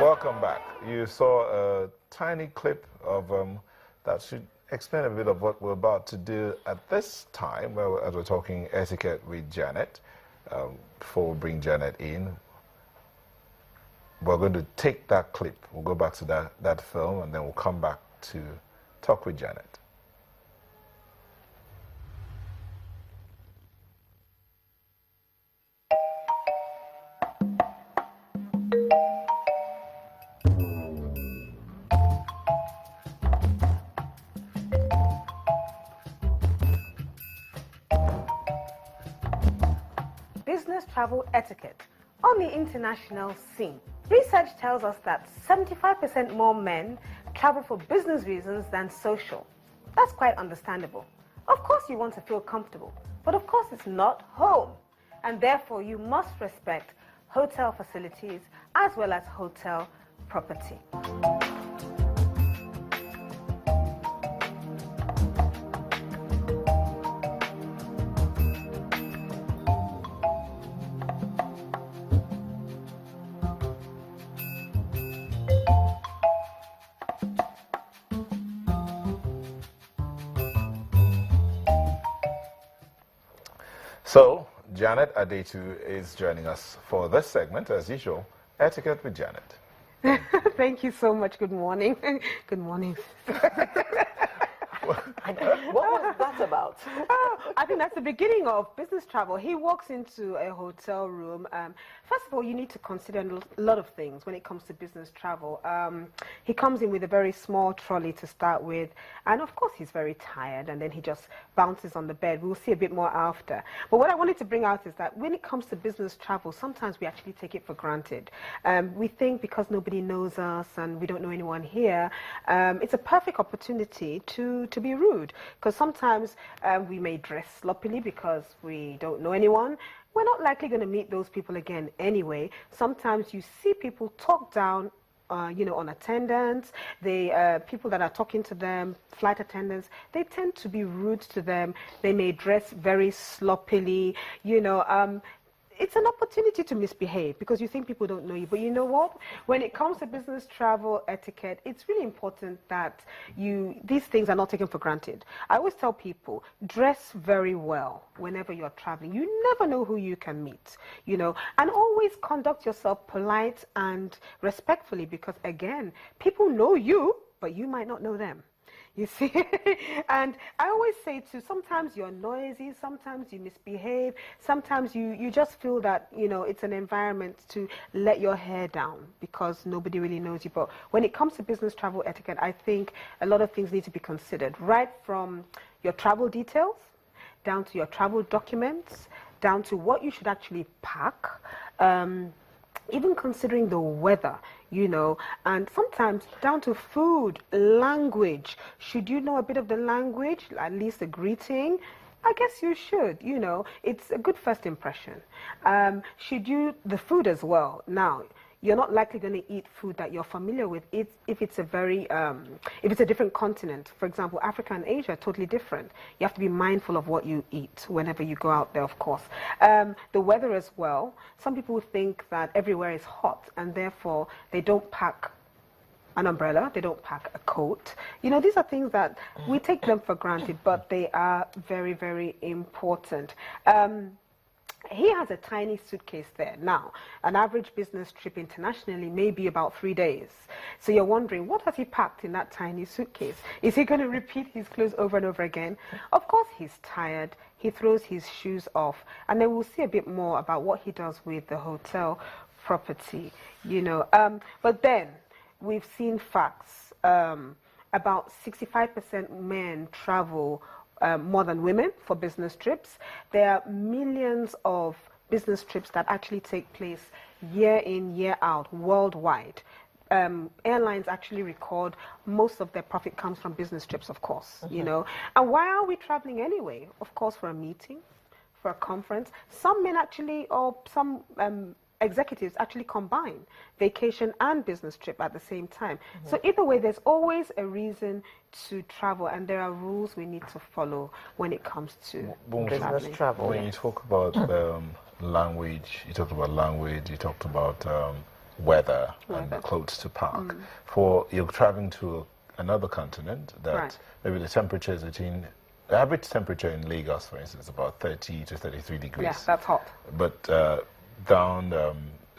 Welcome back. You saw a tiny clip of that should explain a bit of what we're about to do at this time, as we're talking etiquette with Janet. Before we bring Janet in, we're going to take that clip. We'll go back to that film, and then we'll come back to talk with Janet. Business travel etiquette on the international scene. Research tells us that 75% more men travel for business reasons than social. That's quite understandable. Of course you want to feel comfortable, but of course it's not home. And therefore you must respect hotel facilities as well as hotel property. So, Janet Adetu is joining us for this segment, as usual, Etiquette with Janet. Thank you so much. Good morning. Good morning. What was that about? I think that's the beginning of business travel. He walks into a hotel room. First of all, you need to consider a lot of things when it comes to business travel. He comes in with a very small trolley to start with, and of course he's very tired, and then he just bounces on the bed. We'll see a bit more after. But what I wanted to bring out is that when it comes to business travel, sometimes we actually take it for granted. We think because nobody knows us and we don't know anyone here, it's a perfect opportunity to be rude, because sometimes we may dress sloppily because we don't know anyone. We're not likely going to meet those people again anyway. Sometimes you see people talk down on attendants. People that are talking to them, flight attendants, they tend to be rude to them. They may dress very sloppily, It's an opportunity to misbehave because you think people don't know you. But you know what? When it comes to business travel etiquette, it's really important that these things are not taken for granted. I always tell people, dress very well whenever you're traveling. You never know who you can meet, and always conduct yourself polite and respectfully because, again, people know you, but you might not know them. You see, and I always say too, sometimes you're noisy, sometimes you misbehave, sometimes you just feel that, it's an environment to let your hair down because nobody really knows you. But when it comes to business travel etiquette, I think a lot of things need to be considered, right from your travel details, down to your travel documents, down to what you should actually pack, even considering the weather, and sometimes down to food, language. Should you know a bit of the language, at least a greeting? I guess you should, it's a good first impression. The food as well. Now, you're not likely going to eat food that you're familiar with if it's a different continent. For example, Africa and Asia are totally different. You have to be mindful of what you eat whenever you go out there, of course. The weather as well. Some people think that everywhere is hot and therefore they don't pack an umbrella, they don't pack a coat. These are things that we take them for granted, but they are very, very important. He has a tiny suitcase there. Now, an average business trip internationally may be about 3 days. So you're wondering, what has he packed in that tiny suitcase? Is he going to repeat his clothes over and over again? Of course, he's tired. He throws his shoes off. And then we'll see a bit more about what he does with the hotel property, But then we've seen facts. About 65% men travel more than women for business trips. There are millions of business trips that actually take place year in, year out, worldwide. Airlines actually record most of their profit comes from business trips, of course, And why are we traveling anyway? Of course, for a meeting, for a conference. Some men actually, or some executives actually combine vacation and business trip at the same time. So either way, there's always a reason to travel, and there are rules we need to follow when it comes to business travel. When you talk about language, you talked about weather and clothes to pack. For you're traveling to another continent, that maybe the temperature is between, the average temperature in Lagos, for instance, is about 30 to 33 degrees. Yeah, that's hot. But down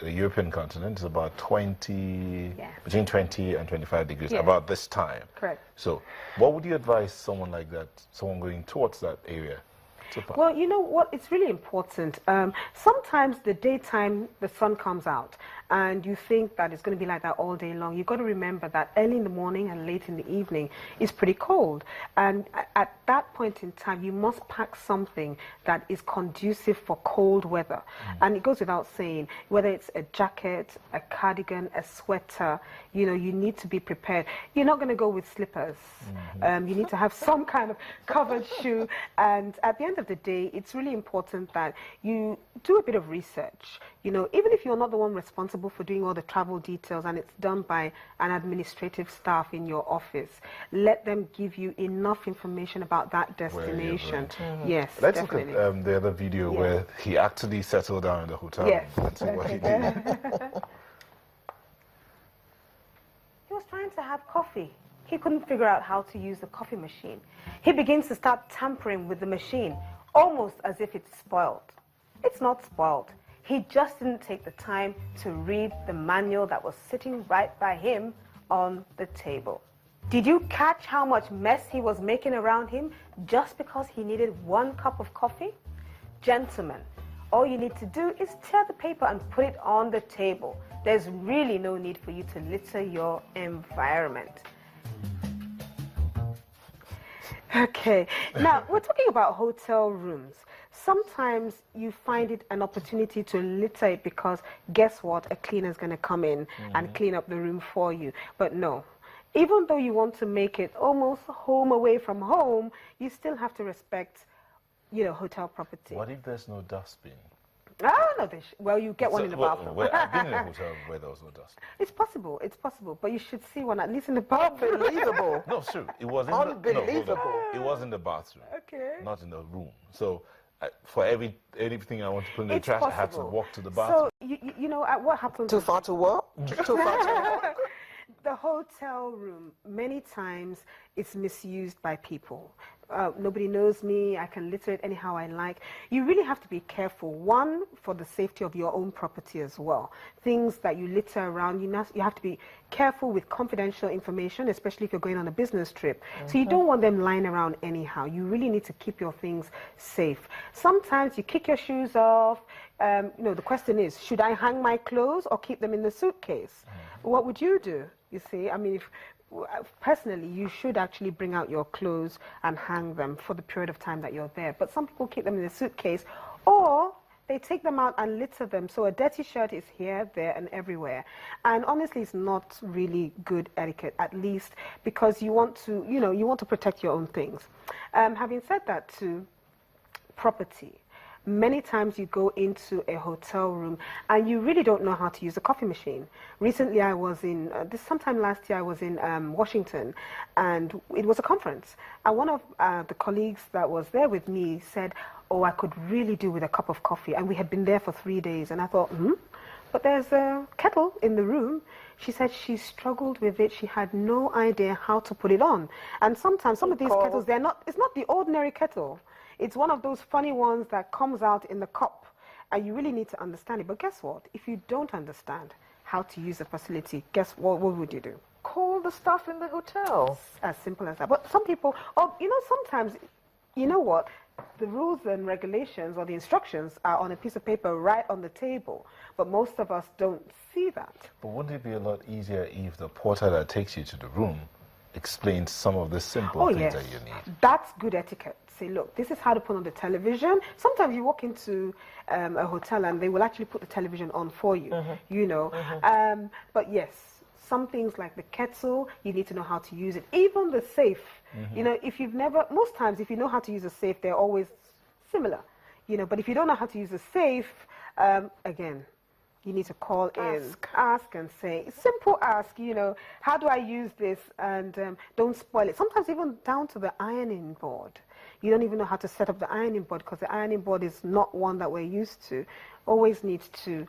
the European continent is about 20, between 20 and 25 degrees, about this time. Correct. So what would you advise someone like that, someone going towards that area? Well, you know what? It's really important. Sometimes the daytime, the sun comes out, and you think that it's going to be like that all day long. You've got to remember that early in the morning and late in the evening is pretty cold. And at that point in time, you must pack something that is conducive for cold weather. And it goes without saying, whether it's a jacket, a cardigan, a sweater, you know, you need to be prepared. You're not going to go with slippers. You need to have some kind of covered shoe. And at the end of the day, it's really important that you do a bit of research. You know, even if you're not the one responsible for doing all the travel details and it's done by an administrative staff in your office, let them give you enough information about that destination. Yes, let's definitely. look at the other video where he actually settled down in the hotel. Yes. And see what he did. He was trying to have coffee. He couldn't figure out how to use the coffee machine. He begins to start tampering with the machine, almost as if it's spoiled. It's not spoiled. He just didn't take the time to read the manual that was sitting right by him on the table. Did you catch how much mess he was making around him just because he needed 1 cup of coffee? Gentlemen, all you need to do is tear the paper and put it on the table. There's really no need for you to litter your environment. Okay, now we're talking about hotel rooms. Sometimes you find it an opportunity to litter it because guess what? A cleaner is going to come in and clean up the room for you. But no, even though you want to make it almost home away from home, you still have to respect, you know, hotel property. What if there's no dustbin? Oh, no, well, you get one in the bathroom. Well, I've been in a hotel where there was no dust. It's possible, but you should see one at least in the bathroom. Unbelievable. No, sure. It was in Unbelievable. it was in the bathroom. Okay. Not in the room. So for anything I want to put in the trash, I have to walk to the bathroom. So, you know, what happens... Too far to walk? Too far to walk? The hotel room, many times, is misused by people. Nobody knows me, I can litter it anyhow I like. You really have to be careful. One, for the safety of your own property as well. Things that you litter around, you have to be careful with confidential information, especially if you're going on a business trip. So you don't want them lying around anyhow. You really need to keep your things safe. Sometimes you kick your shoes off. You know, the question is, should I hang my clothes or keep them in the suitcase? What would you do? You see, I mean, personally, you should actually bring out your clothes and hang them for the period of time that you're there. But some people keep them in the suitcase, or they take them out and litter them. So a dirty shirt is here, there, and everywhere. And honestly, it's not really good etiquette, at least because you want to, you know, you want to protect your own things. Having said that, too, property. Many times you go into a hotel room and you really don't know how to use a coffee machine. Recently I was in, sometime last year I was in Washington, and it was a conference. And one of the colleagues that was there with me said, oh, I could really do with a cup of coffee. And we had been there for 3 days. And I thought, but there's a kettle in the room. She said she struggled with it. She had no idea how to put it on. And sometimes some of these kettles, it's not the ordinary kettle. It's one of those funny ones that comes out in the cup, and you really need to understand it. But guess what? If you don't understand how to use a facility, guess what would you do? Call the staff in the hotel. As simple as that. But some people, you know, sometimes, you know what? The rules and regulations or the instructions are on a piece of paper right on the table, but most of us don't see that. But wouldn't it be a lot easier if the porter that takes you to the room explains some of the simple things that you need? That's good etiquette. Say, look, this is how to put on the television. Sometimes you walk into a hotel and they will actually put the television on for you, you know. But yes, some things like the kettle, you need to know how to use it. Even the safe, you know, if you've never, most times if you know how to use a safe, they're always similar, you know. But if you don't know how to use a safe, again, you need to call ask and say, simple ask, you know, how do I use this? And don't spoil it. Sometimes even down to the ironing board. You don't even know how to set up the ironing board because the ironing board is not one that we're used to. Always need to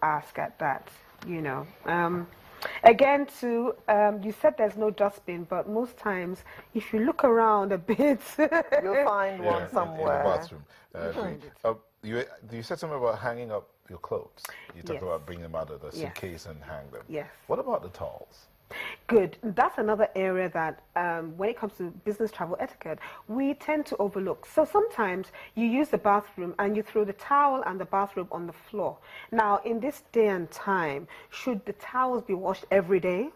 ask at that. you know. Again, too, you said there's no dustbin, but most times, if you look around a bit, You'll find one in somewhere. the bathroom. You said something about hanging up your clothes. You talked Yes. about bringing them out of the Yes. suitcase and hang them. Yes. What about the towels? Good. That's another area that, when it comes to business travel etiquette, we tend to overlook. So sometimes you use the bathroom and you throw the towel and the bathrobe on the floor. Now, in this day and time, should the towels be washed every day?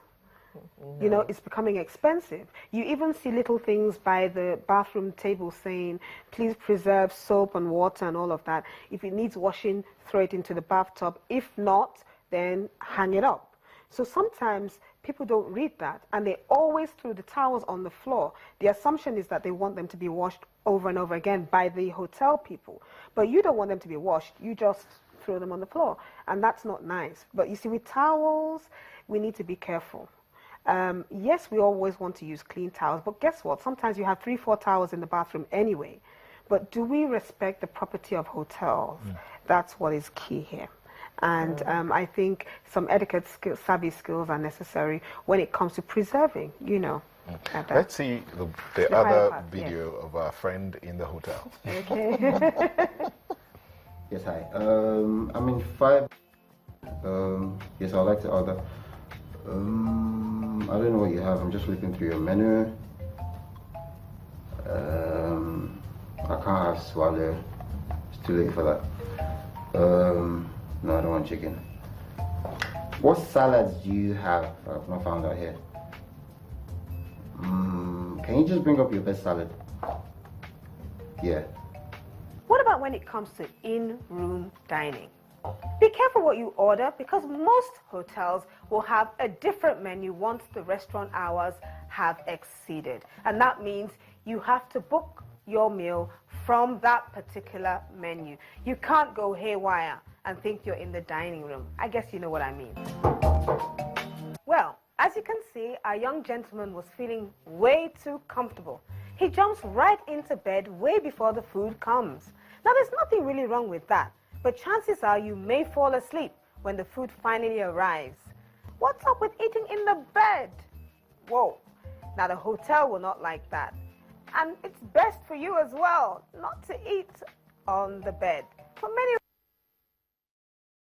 You know, it's becoming expensive. You even see little things by the bathroom table saying, please preserve soap and water and all of that. If it needs washing, throw it into the bathtub. If not, then hang it up. So sometimes people don't read that, and they always throw the towels on the floor. The assumption is that they want them to be washed over and over again by the hotel people. But you don't want them to be washed. You just throw them on the floor, and that's not nice. But you see, with towels, we need to be careful. Yes, we always want to use clean towels, but guess what? Sometimes you have 3-4 towels in the bathroom anyway. But do we respect the property of hotels? That's what is key here. And I think some etiquette savvy skills are necessary when it comes to preserving, you know. Let's see the other video of our friend in the hotel. Okay. Yes, hi. I'm in 5. Yes, I'd like to order. I don't know what you have. I'm just looking through your menu. I can't have swallow. It's too late for that. No, I don't want chicken. What salads do you have? I've not found out here. Can you just bring up your best salad? Yeah. What about when it comes to in-room dining? Be careful what you order, because most hotels will have a different menu once the restaurant hours have exceeded. And that means you have to book your meal from that particular menu. You can't go haywire and think you're in the dining room. I guess you know what I mean. Well, as you can see, our young gentleman was feeling way too comfortable. He jumps right into bed way before the food comes. Now, there's nothing really wrong with that, but chances are you may fall asleep when the food finally arrives. What's up with eating in the bed? Whoa. Now, the hotel will not like that. And it's best for you as well not to eat on the bed. For many